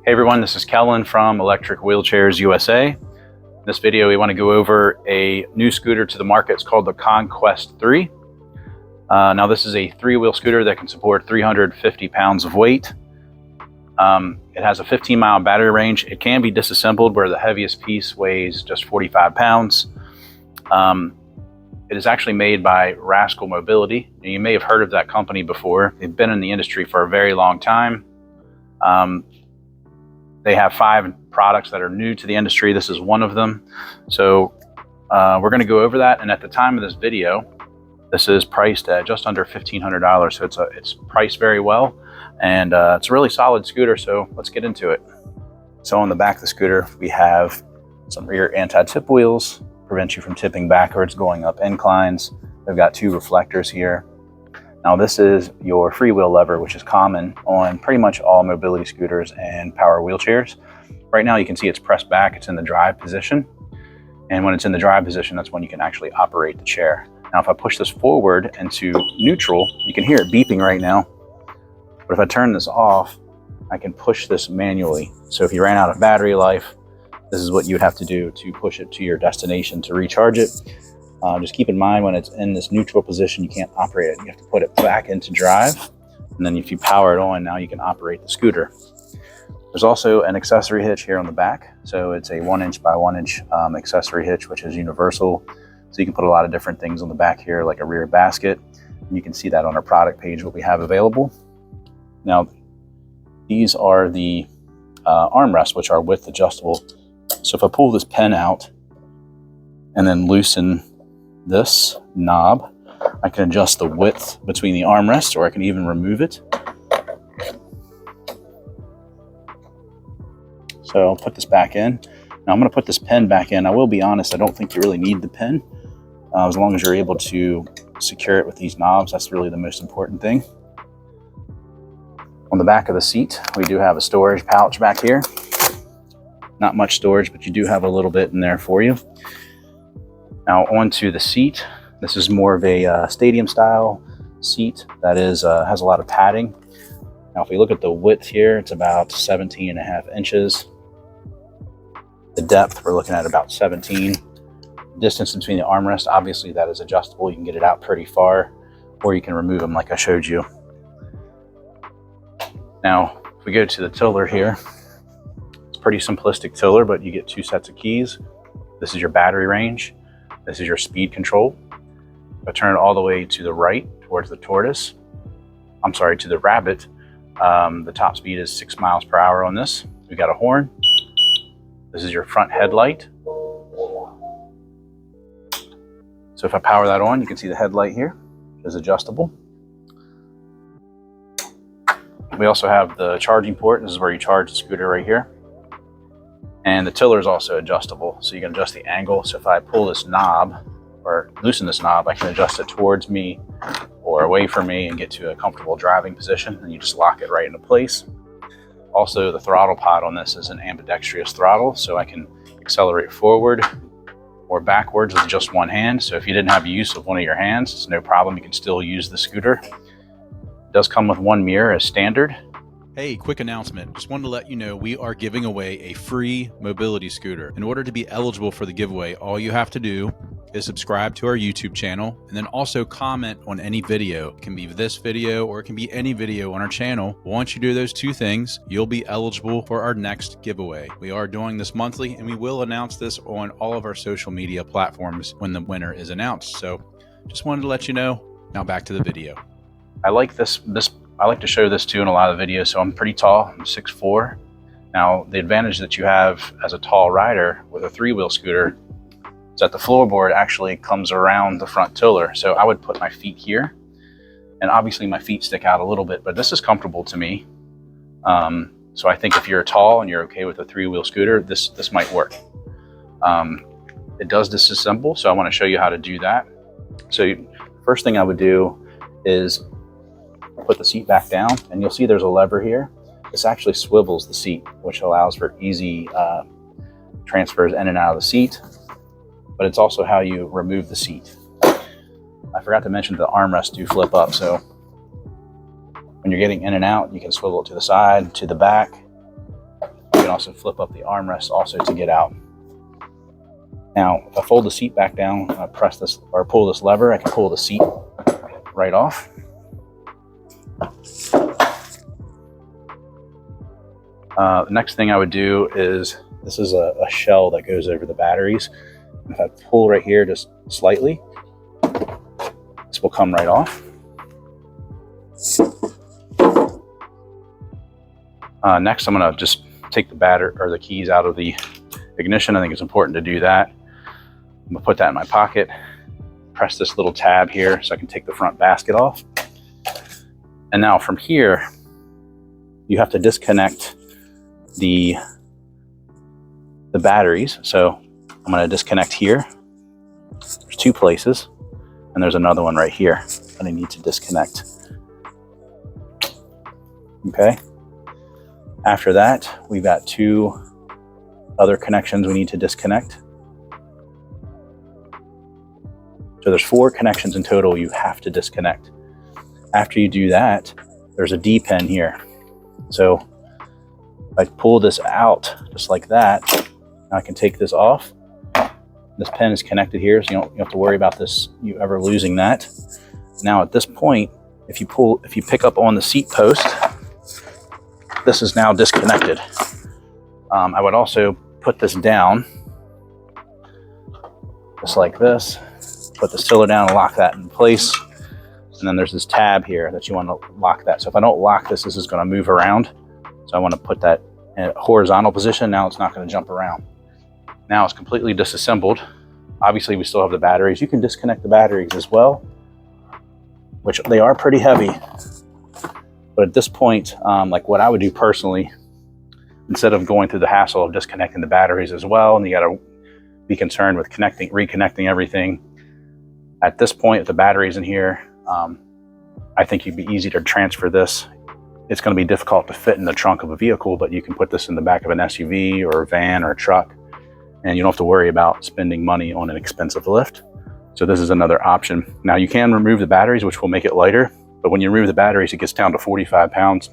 Hey everyone, this is Kellen from Electric Wheelchairs USA. In this video, we want to go over a new scooter to the market. It's called the Conquest 3. Now this is a three-wheel scooter that can support 350 pounds of weight. It has a 15-mile battery range. It can be disassembled where the heaviest piece weighs just 45 pounds. It is actually made by Rascal Mobility. You may have heard of that company before. They've been in the industry for a very long time. They have 5 products that are new to the industry. This is one of them. So we're going to go over that. And at the time of this video, this is priced at just under $1,500. So it's priced very well, and it's a really solid scooter. So let's get into it. So on the back of the scooter, we have some rear anti-tip wheels, prevent you from tipping backwards, going up inclines. They've got 2 reflectors here. Now this is your freewheel lever, which is common on pretty much all mobility scooters and power wheelchairs. Right now you can see it's pressed back, it's in the drive position. And when it's in the drive position, that's when you can actually operate the chair. Now if I push this forward into neutral, you can hear it beeping right now. But if I turn this off, I can push this manually. So if you ran out of battery life, this is what you would have to do to push it to your destination to recharge it. Just keep in mind when it's in this neutral position, you can't operate it. You have to put it back into drive. And then if you power it on, now you can operate the scooter. There's also an accessory hitch here on the back. So it's a 1" by 1" accessory hitch, which is universal. So you can put a lot of different things on the back here, like a rear basket. And you can see that on our product page, what we have available. Now, these are the armrests, which are width adjustable. So if I pull this pen out and then loosen this knob, I can adjust the width between the armrests, or I can even remove it. So I'll put this back in. Now I'm going to put this pen back in. I will be honest, I don't think you really need the pen. As long as you're able to secure it with these knobs, that's really the most important thing. On the back of the seat, we do have a storage pouch back here. Not much storage, but you do have a little bit in there for you. Now onto the seat. This is more of a stadium style seat that is has a lot of padding. Now if we look at the width here, it's about 17.5 inches. The depth, we're looking at about 17. Distance between the armrests, obviously that is adjustable. You can get it out pretty far, or you can remove them like I showed you. Now if we go to the tiller here, it's a pretty simplistic tiller, but you get 2 sets of keys. This is your battery range. This is your speed control. If I turn it all the way to the right towards the tortoise, I'm sorry, to the rabbit, the top speed is 6 miles per hour on this. We've got a horn. This is your front headlight. So if I power that on, you can see the headlight here is adjustable. We also have the charging port. This is where you charge the scooter right here. And the tiller is also adjustable, so you can adjust the angle. So if I pull this knob or loosen this knob, I can adjust it towards me or away from me and get to a comfortable driving position, and you just lock it right into place. Also, the throttle pod on this is an ambidextrous throttle, so I can accelerate forward or backwards with just one hand. So if you didn't have use of one of your hands, it's no problem. You can still use the scooter. It does come with 1 mirror as standard. Hey, quick announcement. Just wanted to let you know we are giving away a free mobility scooter. In order to be eligible for the giveaway, all you have to do is subscribe to our YouTube channel and then also comment on any video. It can be this video or it can be any video on our channel. Once you do those 2 things, you'll be eligible for our next giveaway. We are doing this monthly, and we will announce this on all of our social media platforms when the winner is announced. So just wanted to let you know. Now back to the video. I like I like to show this too in a lot of videos. So I'm pretty tall, I'm 6'4". Now the advantage that you have as a tall rider with a 3-wheel scooter is that the floorboard actually comes around the front tiller. So I would put my feet here, and obviously my feet stick out a little bit, but this is comfortable to me. So I think if you're tall and you're okay with a 3-wheel scooter, this might work. It does disassemble, so I want to show you how to do that. So first thing I would do is put the seat back down, and you'll see there's a lever here. This actually swivels the seat, which allows for easy transfers in and out of the seat, but it's also how you remove the seat. I forgot to mention the armrests do flip up, so when you're getting in and out, you can swivel it to the side, to the back. also flip up the armrest also to get out. Now, if I fold the seat back down, I press this or pull this lever, I can pull the seat right off. The next thing I would do is, this is a shell that goes over the batteries. And if I pull right here just slightly, this will come right off. Next, I'm gonna just take the battery or the keys out of the ignition. I think it's important to do that. I'm gonna put that in my pocket, press this little tab here so I can take the front basket off. And now from here, you have to disconnect the batteries. So I'm gonna disconnect here. There's two places, and there's another one right here that I need to disconnect. Okay. After that, we've got two other connections we need to disconnect. So there's 4 connections in total you have to disconnect. After you do that, there's a D pin here. So if I pull this out just like that, I can take this off. This pin is connected here, so you don't have to worry about this, you ever losing that. Now at this point, if you pick up on the seat post, this is now disconnected. I would also put this down, just like this. Put the tiller down and lock that in place. And then there's this tab here that you want to lock that. So if I don't lock this, this is going to move around. So I want to put that in a horizontal position. Now it's not going to jump around. Now it's completely disassembled. Obviously we still have the batteries. You can disconnect the batteries as well, which they are pretty heavy. But at this point, like what I would do personally, instead of going through the hassle of disconnecting the batteries as well, and you got to be concerned with reconnecting everything. At this point, if the battery's in here, I think it'd be easy to transfer this. It's going to be difficult to fit in the trunk of a vehicle, but you can put this in the back of an SUV or a van or a truck, and you don't have to worry about spending money on an expensive lift. So this is another option. Now you can remove the batteries, which will make it lighter, but when you remove the batteries, it gets down to 45 pounds.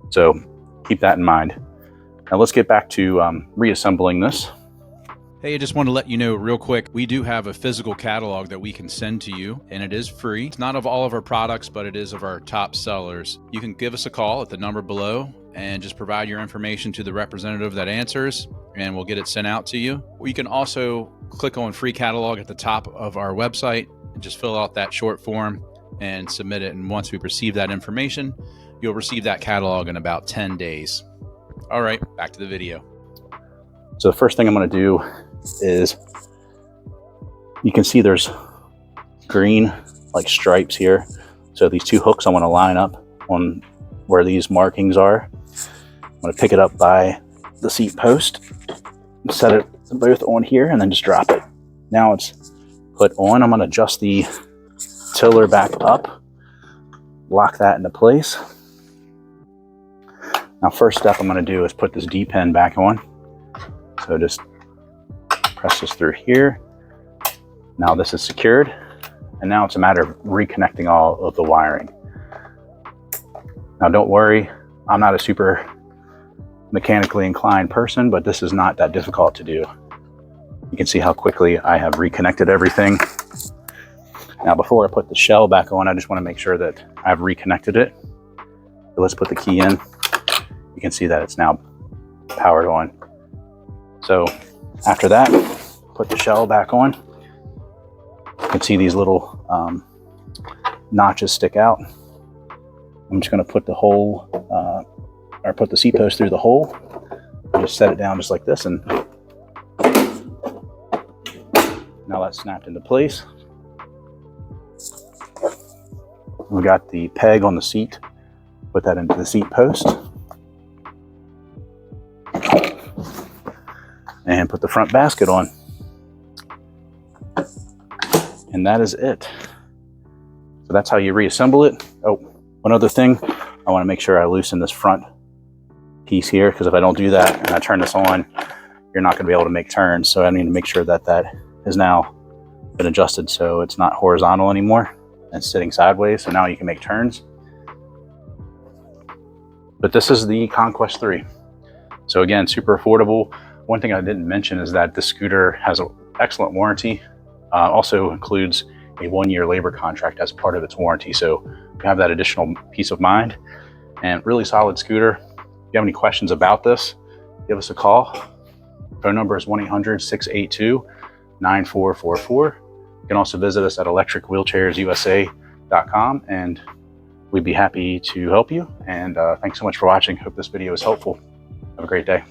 So keep that in mind. Now let's get back to reassembling this. Hey, I just want to let you know real quick, we do have a physical catalog that we can send to you, and it is free. It's not of all of our products, but it is of our top sellers. You can give us a call at the number below and just provide your information to the representative that answers, and we'll get it sent out to you. Or you can also click on free catalog at the top of our website and just fill out that short form and submit it. And once we receive that information, you'll receive that catalog in about 10 days. All right, back to the video. So the first thing I'm going to do is, you can see there's green like stripes here. So these two hooks I want to line up on where these markings are. I'm going to pick it up by the seat post, set it both on here, and then just drop it. Now it's put on. I'm going to adjust the tiller back up, lock that into place. Now first step I'm going to do is put this D pin back on. So just press this through here. Now this is secured, and now it's a matter of reconnecting all of the wiring. Now don't worry, I'm not a super mechanically inclined person, but this is not that difficult to do. You can see how quickly I have reconnected everything. Now before I put the shell back on, I just want to make sure that I've reconnected it. So let's put the key in. You can see that it's now powered on. So after that, put the shell back on. You can see these little notches stick out. I'm just going to put the hole, or put the seat post through the hole. And just set it down just like this, and now that's snapped into place. We got the peg on the seat. Put that into the seat post. And put the front basket on. And that is it. So that's how you reassemble it. Oh, one other thing, I want to make sure I loosen this front piece here, because if I don't do that and I turn this on, you're not going to be able to make turns. So I need to make sure that that has now been adjusted so it's not horizontal anymore and sitting sideways. So now you can make turns. But this is the Conquest 3. So So again, super affordable. One thing I didn't mention is that the scooter has an excellent warranty. Also includes a 1-year labor contract as part of its warranty. So you have that additional peace of mind, and really solid scooter. If you have any questions about this, give us a call. Phone number is 1-800-682-9444. You can also visit us at electricwheelchairsusa.com, and we'd be happy to help you. And thanks so much for watching. Hope this video was helpful. Have a great day.